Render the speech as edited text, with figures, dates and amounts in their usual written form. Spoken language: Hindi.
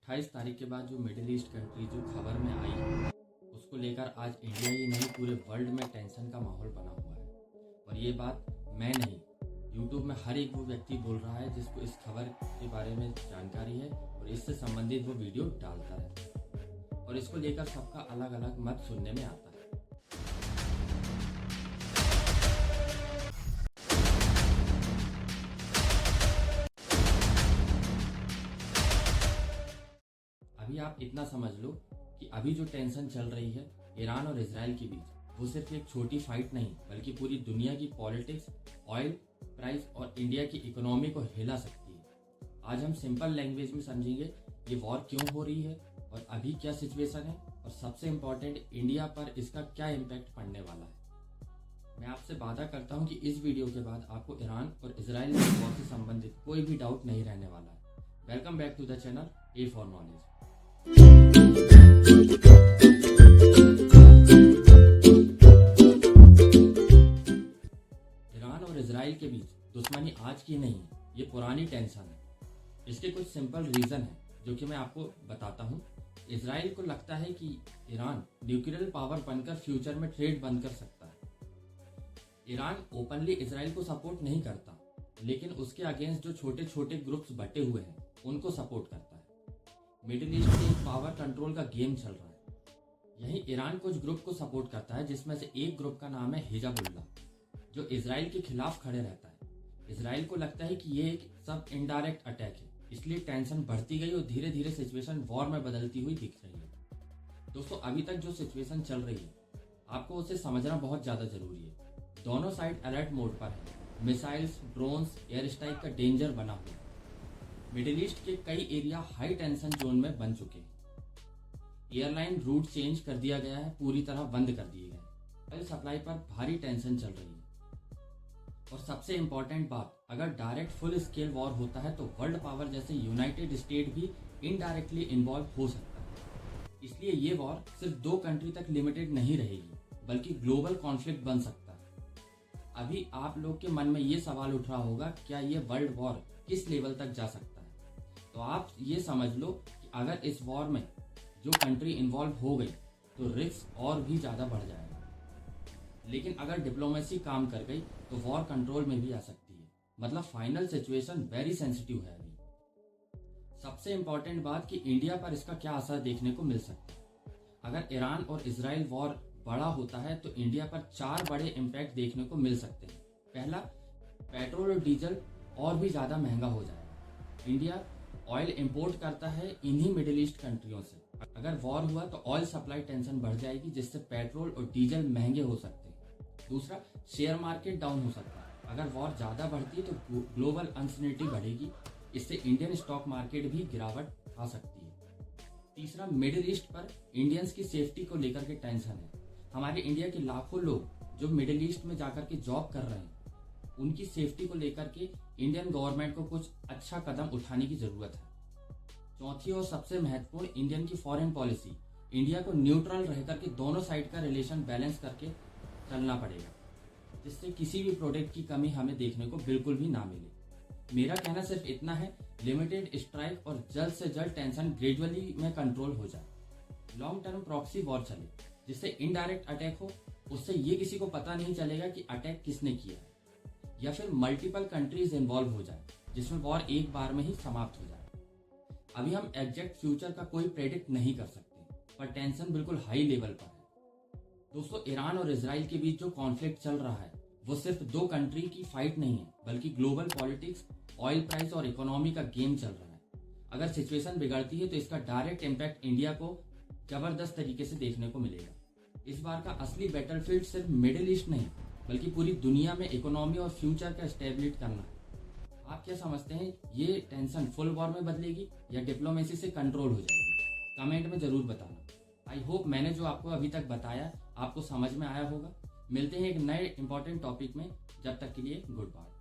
28 तारीख के बाद जो मिडिल ईस्ट कंट्री जो खबर में आई, उसको लेकर आज इंडिया ही नहीं पूरे वर्ल्ड में टेंशन का माहौल बना हुआ है। और ये बात मैं नहीं, यूट्यूब में हर एक वो व्यक्ति बोल रहा है जिसको इस खबर के बारे में जानकारी है और इससे संबंधित वो वीडियो डालता है और इसको लेकर सबका अलग अलग मत सुनने में आता है। अभी आप इतना समझ लो कि अभी जो टेंशन चल रही है ईरान और इजराइल के बीच, वो सिर्फ एक छोटी फाइट नहीं बल्कि पूरी दुनिया की पॉलिटिक्स, ऑयल प्राइस और इंडिया की इकोनॉमी को हिला सकती है। आज हम सिंपल लैंग्वेज में समझेंगे ये वॉर क्यों हो रही है और अभी क्या सिचुएशन है और सबसे इम्पोर्टेंट इंडिया पर इसका क्या इम्पैक्ट पड़ने वाला है। मैं आपसे वादा करता हूँ कि इस वीडियो के बाद आपको ईरान और इजराइल के वॉर से संबंधित कोई भी डाउट नहीं रहने वाला है। Welcome back to the channel A for knowledge. Iran और इजराइल के बीच दुश्मनी आज की नहीं है, ये पुरानी टेंशन है। इसके कुछ सिंपल रीजन है जो कि मैं आपको बताता हूँ। इजराइल को लगता है कि ईरान न्यूक्लियर पावर बनकर फ्यूचर में ट्रेड बंद कर सकता है। ईरान ओपनली इजराइल को सपोर्ट नहीं करता, लेकिन उसके अगेंस्ट जो छोटे छोटे ग्रुप्स बटे हुए हैं उनको सपोर्ट करता है। मिडिल ईस्ट में एक पावर कंट्रोल का गेम चल रहा है। यही ईरान कुछ ग्रुप को सपोर्ट करता है, जिसमें से एक ग्रुप का नाम है हिजबुल्लाह, जो इजराइल के खिलाफ खड़े रहता है। इजराइल को लगता है कि ये एक सब इनडायरेक्ट अटैक है, इसलिए टेंशन बढ़ती गई और धीरे धीरे सिचुएशन वॉर में बदलती हुई दिख रही है। दोस्तों, अभी तक जो सिचुएशन चल रही है आपको उसे समझना बहुत ज़्यादा जरूरी है। दोनों साइड अलर्ट मोड पर है। मिसाइल्स, ड्रोन्स, एयर स्ट्राइक का डेंजर बना हुआ है। मिडिल ईस्ट के कई एरिया हाई टेंशन जोन में बन चुके हैं। एयरलाइन रूट चेंज कर दिया गया है, पूरी तरह बंद कर दिए गए। ऑयल सप्लाई पर भारी टेंशन चल रही है। और सबसे इंपॉर्टेंट बात, अगर डायरेक्ट फुल स्केल वॉर होता है तो वर्ल्ड पावर जैसे यूनाइटेड स्टेट भी इनडायरेक्टली इन्वॉल्व हो सकता है। इसलिए ये वॉर सिर्फ 2 कंट्री तक लिमिटेड नहीं रहेगी, बल्कि ग्लोबल कॉन्फ्लिक्ट बन सकता है। अभी आप लोग के मन में ये सवाल उठ रहा होगा, क्या ये वर्ल्ड वॉर किस लेवल तक जा सकता है? तो आप ये समझ लो कि अगर इस वॉर में जो कंट्री इन्वॉल्व हो गई तो रिस्क और भी ज़्यादा बढ़ जाएगा। लेकिन अगर डिप्लोमेसी काम कर गई तो वॉर कंट्रोल में भी आ सकती है। मतलब फाइनल सिचुएशन वेरी सेंसिटिव है अभी। सबसे इंपॉर्टेंट बात कि इंडिया पर इसका क्या असर देखने को मिल सकता है। अगर ईरान और इजराइल वॉर बड़ा होता है तो इंडिया पर 4 बड़े इम्पैक्ट देखने को मिल सकते हैं। पहला, पेट्रोल और डीजल और भी ज़्यादा महंगा हो जाएगा। इंडिया ऑयल इंपोर्ट करता है इन्हीं मिडिल ईस्ट कंट्रियों से। अगर वॉर हुआ तो ऑयल सप्लाई टेंशन बढ़ जाएगी, जिससे पेट्रोल और डीजल महंगे हो सकते हैं। दूसरा, शेयर मार्केट डाउन हो सकता है। अगर वॉर ज़्यादा बढ़ती है तो ग्लोबल अनसर्टेनिटी बढ़ेगी, इससे इंडियन स्टॉक मार्केट भी गिरावट आ सकती है। तीसरा, मिडिल ईस्ट पर इंडियंस की सेफ्टी को लेकर के टेंशन है। हमारे इंडिया के लाखों लोग जो मिडिल ईस्ट में जाकर के जॉब कर रहे हैं, उनकी सेफ्टी को लेकर के इंडियन गवर्नमेंट को कुछ अच्छा कदम उठाने की जरूरत है। चौथी और सबसे महत्वपूर्ण, इंडियन की फॉरेन पॉलिसी। इंडिया को न्यूट्रल रहकर के दोनों साइड का रिलेशन बैलेंस करके चलना पड़ेगा, जिससे किसी भी प्रोडक्ट की कमी हमें देखने को बिल्कुल भी ना मिले। मेरा कहना सिर्फ इतना है, लिमिटेड स्ट्राइक और जल्द से जल्द टेंशन ग्रेजुअली में कंट्रोल हो जाए। लॉन्ग टर्म प्रॉक्सी वॉर चले, जिससे इनडायरेक्ट अटैक हो, उससे ये किसी को पता नहीं चलेगा कि अटैक किसने किया है। या फिर मल्टीपल कंट्रीज इन्वॉल्व हो जाए, जिसमें वॉर एक बार में ही समाप्त हो जाए। अभी हम एग्जैक्ट फ्यूचर का कोई प्रेडिक्ट नहीं कर सकते, पर टेंशन बिल्कुल हाई लेवल पर है। दोस्तों, ईरान और इजराइल के बीच जो कॉन्फ्लिक्ट चल रहा है वो सिर्फ 2 कंट्री की फाइट नहीं है, बल्कि ग्लोबल पॉलिटिक्स, ऑयल प्राइस और इकोनॉमी का गेम चल रहा है। अगर सिचुएशन बिगड़ती है तो इसका डायरेक्ट इम्पैक्ट इंडिया को जबरदस्त तरीके से देखने को मिलेगा। इस बार का असली बैटलफील्ड सिर्फ मिडिल ईस्ट नहीं बल्कि पूरी दुनिया में इकोनॉमी और फ्यूचर का स्टेबलिट करना है। आप क्या समझते हैं, ये टेंशन फुल वॉर में बदलेगी या डिप्लोमेसी से कंट्रोल हो जाएगी? कमेंट में जरूर बताना। आई होप मैंने जो आपको अभी तक बताया आपको समझ में आया होगा। मिलते हैं एक नए इंपॉर्टेंट टॉपिक में, जब तक के लिए गुड बाय।